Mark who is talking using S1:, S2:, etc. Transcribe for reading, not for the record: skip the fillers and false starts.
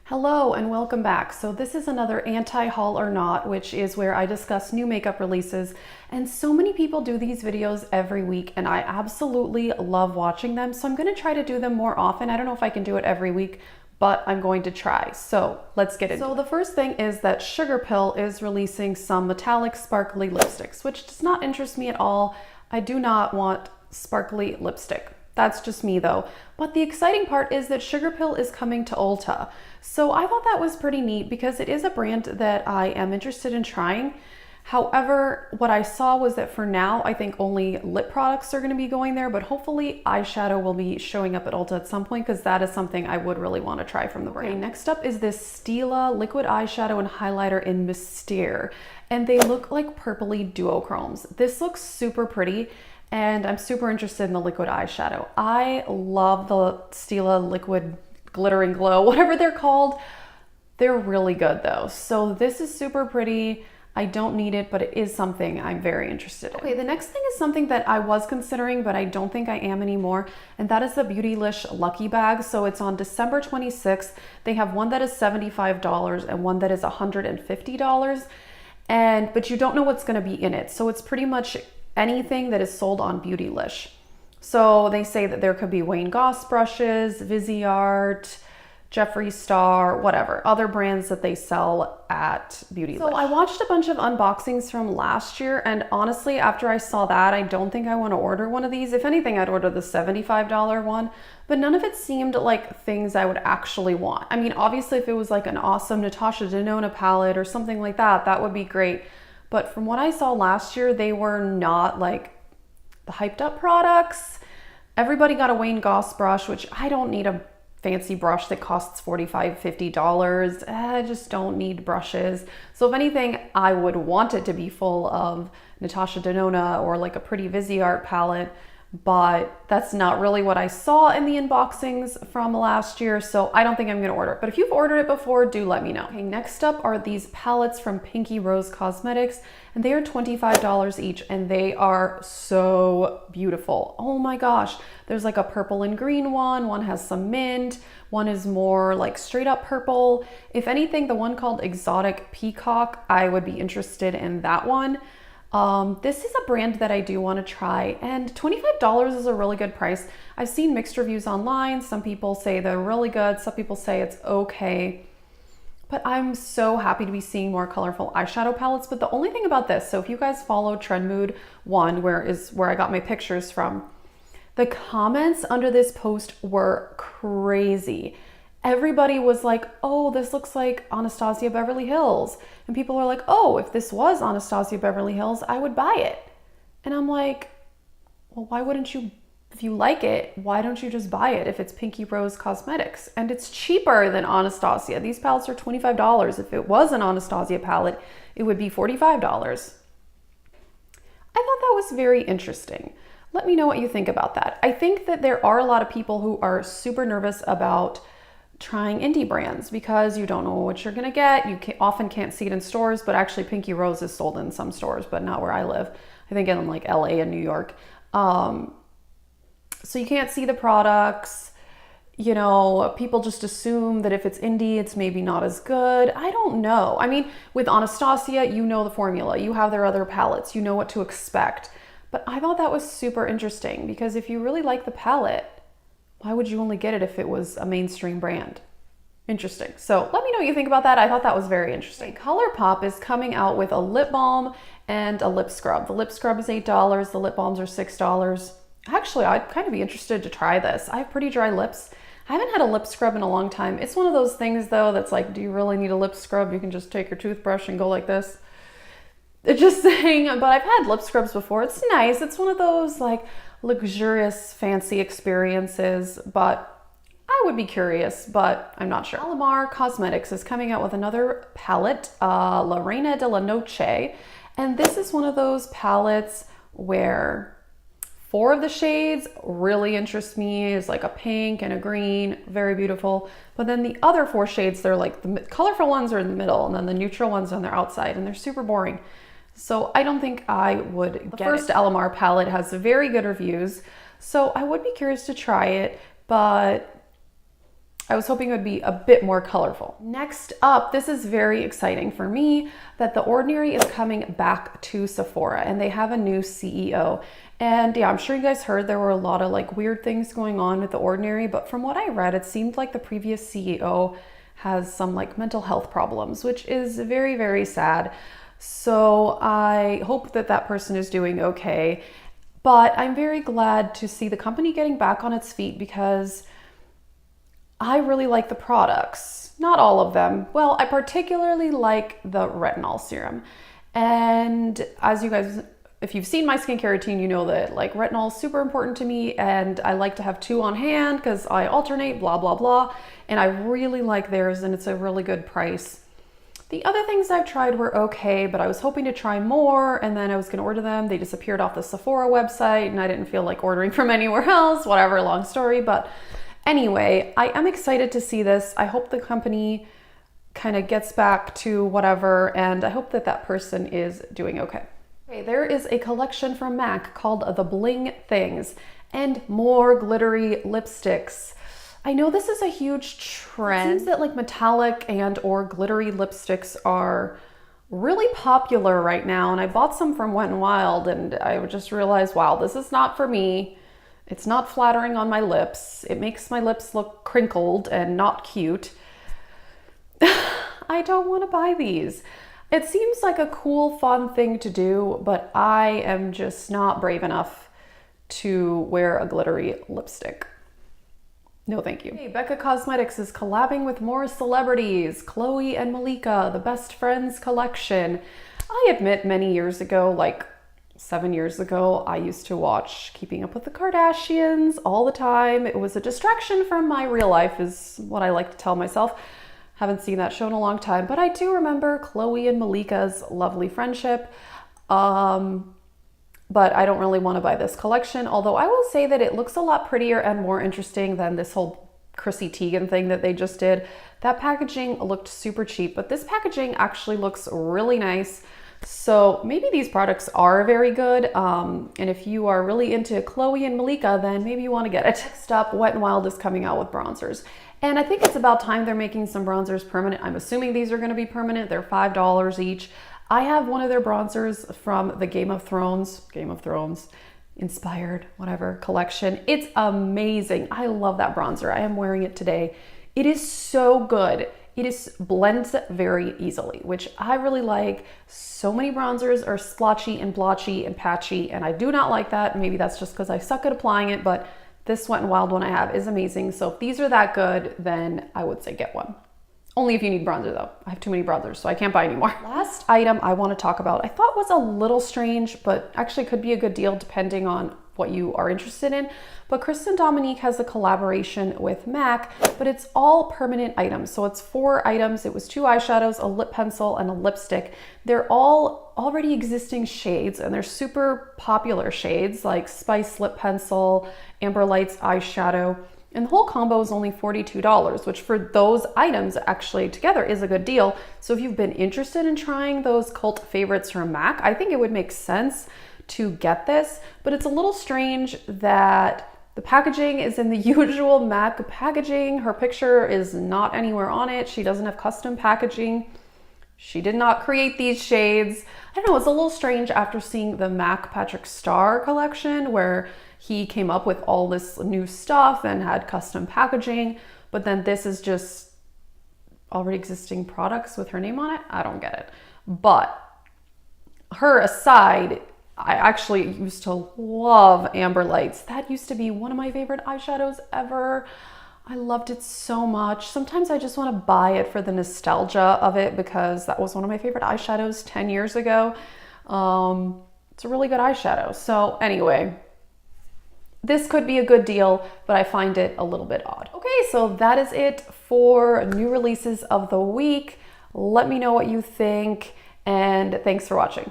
S1: Hello and welcome back. So this is another anti-haul or not, which is where I discuss new makeup releases. And so many people do these videos every week and I absolutely love watching them. So I'm going to try to do them more often. I don't know if I can do it every week, but I'm going to try. So let's get into it. So the first thing is that Sugar Pill is releasing some metallic sparkly lipsticks, which does not interest me at all. I do not want sparkly lipstick. That's just me though. But the exciting part is that Sugar Pill is coming to Ulta. So I thought that was pretty neat because it is a brand that I am interested in trying. However, what I saw was that for now, I think only lip products are going to be going there, but hopefully eyeshadow will be showing up at Ulta at some point because that is something I would really want to try from the brand. Okay, next up is this Stila liquid eyeshadow and highlighter in Mystere, and they look like purpley duochromes. This looks super pretty. And I'm super interested in the liquid eyeshadow. I love the Stila liquid glitter and glow, whatever they're called. They're really good though. So this is super pretty. I don't need it, but it is something I'm very interested in. Okay, the next thing is something that I was considering, but I don't think I am anymore. And that is the Beautylish Lucky Bag. So it's on December 26th. They have one that is $75 and one that is $150. But you don't know what's gonna be in it. So it's pretty much anything that is sold on Beautylish. So they say that there could be Wayne Goss brushes, Viseart, Jeffree Star, whatever, other brands that they sell at Beautylish. So I watched a bunch of unboxings from last year, and honestly, after I saw that, I don't think I want to order one of these. If anything, I'd order the $75 one, but none of it seemed like things I would actually want. I mean, obviously, if it was like an awesome Natasha Denona palette or something like that, that would be great. But from what I saw last year, they were not like the hyped up products. Everybody got a Wayne Goss brush, which I don't need a fancy brush that costs $45, $50. I just don't need brushes. So if anything, I would want it to be full of Natasha Denona or like a pretty Viseart palette, but that's not really what I saw in the unboxings from last year, so I don't think I'm gonna order it. But if you've ordered it before, do let me know. Okay, next up are these palettes from Pinky Rose Cosmetics, and they are $25 each, and they are so beautiful. Oh my gosh, there's like a purple and green one has some mint, one is more like straight up purple. If anything, the one called Exotic Peacock, I would be interested in that one. This is a brand that I do want to try, and $25 is a really good price. I've seen mixed reviews online. Some people say they're really good. Some people say it's okay, but I'm so happy to be seeing more colorful eyeshadow palettes. But the only thing about this, so if you guys follow Trend Mood 1, where I got my pictures from, the comments under this post were crazy. Everybody was like, oh, this looks like Anastasia Beverly Hills. And people are like, oh, if this was Anastasia Beverly Hills, I would buy it. And I'm like, well, why wouldn't you, if you like it, why don't you just buy it if it's Pinky Rose Cosmetics? And it's cheaper than Anastasia. These palettes are $25. If it was an Anastasia palette, it would be $45. I thought that was very interesting. Let me know what you think about that. I think that there are a lot of people who are super nervous about trying indie brands because you don't know what you're gonna get. You often can't see it in stores, but actually Pinky Rose is sold in some stores, but not where I live. I think in like LA and New York. So you can't see the products. You know, people just assume that if it's indie, it's maybe not as good. I don't know. I mean, with Anastasia, you know the formula. You have their other palettes. You know what to expect. But I thought that was super interesting because if you really like the palette, why would you only get it if it was a mainstream brand? Interesting. So let me know what you think about that. I thought that was very interesting. ColourPop is coming out with a lip balm and a lip scrub. The lip scrub is $8. The lip balms are $6. Actually, I'd kind of be interested to try this. I have pretty dry lips. I haven't had a lip scrub in a long time. It's one of those things though that's like, do you really need a lip scrub? You can just take your toothbrush and go like this. Just saying, but I've had lip scrubs before. It's nice. It's one of those like luxurious, fancy experiences, but I would be curious, but I'm not sure. Alamar Cosmetics is coming out with another palette, La Reina de la Noche, and this is one of those palettes where 4 of the shades really interest me. It's like a pink and a green, very beautiful. But then the other 4 shades, they're like the colorful ones are in the middle, and then the neutral ones on their outside, and they're super boring. So I don't think I would get it. The first Alamar palette has very good reviews, so I would be curious to try it, but I was hoping it would be a bit more colorful. Next up, this is very exciting for me, that The Ordinary is coming back to Sephora and they have a new CEO. And yeah, I'm sure you guys heard there were a lot of like weird things going on with The Ordinary, but from what I read, it seemed like the previous CEO has some like mental health problems, which is very, very sad. So I hope that that person is doing okay. But I'm very glad to see the company getting back on its feet because I really like the products. Not all of them. Well, I particularly like the retinol serum. And as you guys, if you've seen my skincare routine, you know that like retinol is super important to me and I like to have 2 on hand because I alternate, blah, blah, blah. And I really like theirs and it's a really good price. The other things I've tried were okay, but I was hoping to try more and then I was gonna order them. They disappeared off the Sephora website and I didn't feel like ordering from anywhere else, whatever, long story. But anyway, I am excited to see this. I hope the company kind of gets back to whatever, and I hope that that person is doing okay. Okay, there is a collection from MAC called the Bling Things and more glittery lipsticks. I know this is a huge trend. It seems that like metallic and or glittery lipsticks are really popular right now, and I bought some from Wet n Wild and I just realized, wow, this is not for me. It's not flattering on my lips. It makes my lips look crinkled and not cute. I don't want to buy these. It seems like a cool, fun thing to do, but I am just not brave enough to wear a glittery lipstick. No, thank you. Hey, Becca Cosmetics is collabing with more celebrities. Chloe and Malika, the Best Friends collection. I admit many years ago, like 7 years ago, I used to watch Keeping Up with the Kardashians all the time. It was a distraction from my real life is what I like to tell myself. Haven't seen that show in a long time, but I do remember Chloe and Malika's lovely friendship. But I don't really want to buy this collection, although I will say that it looks a lot prettier and more interesting than this whole Chrissy Teigen thing that they just did. That packaging looked super cheap, but this packaging actually looks really nice. So maybe these products are very good. And if you are really into Chloe and Malika, then maybe you want to get it. Next up, Wet n Wild is coming out with bronzers. And I think it's about time they're making some bronzers permanent. I'm assuming these are going to be permanent. They're $5 each. I have one of their bronzers from the Game of Thrones inspired, whatever, collection. It's amazing. I love that bronzer. I am wearing it today. It is so good. It blends very easily, which I really like. So many bronzers are splotchy and blotchy and patchy, and I do not like that. Maybe that's just because I suck at applying it, but this Wet n Wild one I have is amazing. So if these are that good, then I would say get one. Only if you need bronzer though. I have too many bronzers, so I can't buy anymore. Last item I want to talk about, I thought was a little strange, but actually could be a good deal depending on what you are interested in. But Kristen Dominique has a collaboration with MAC, but it's all permanent items. So it's 4 items. It was 2 eyeshadows, a lip pencil, and a lipstick. They're all already existing shades, and they're super popular shades like Spice Lip Pencil, Amber Lights eyeshadow. And the whole combo is only $42, which for those items actually together is a good deal. So if you've been interested in trying those cult favorites from MAC, I think it would make sense to get this, but it's a little strange that the packaging is in the usual MAC packaging. Her picture is not anywhere on it. She doesn't have custom packaging. She did not create these shades. I don't know, it's a little strange after seeing the MAC Patrick Starr collection where he came up with all this new stuff and had custom packaging, but then this is just already existing products with her name on it. I don't get it. But her aside, I actually used to love Amber Lights. That used to be one of my favorite eyeshadows ever. I loved it so much. Sometimes I just want to buy it for the nostalgia of it because that was one of my favorite eyeshadows 10 years ago. It's a really good eyeshadow. So anyway, this could be a good deal, but I find it a little bit odd. Okay, so that is it for new releases of the week. Let me know what you think, and thanks for watching.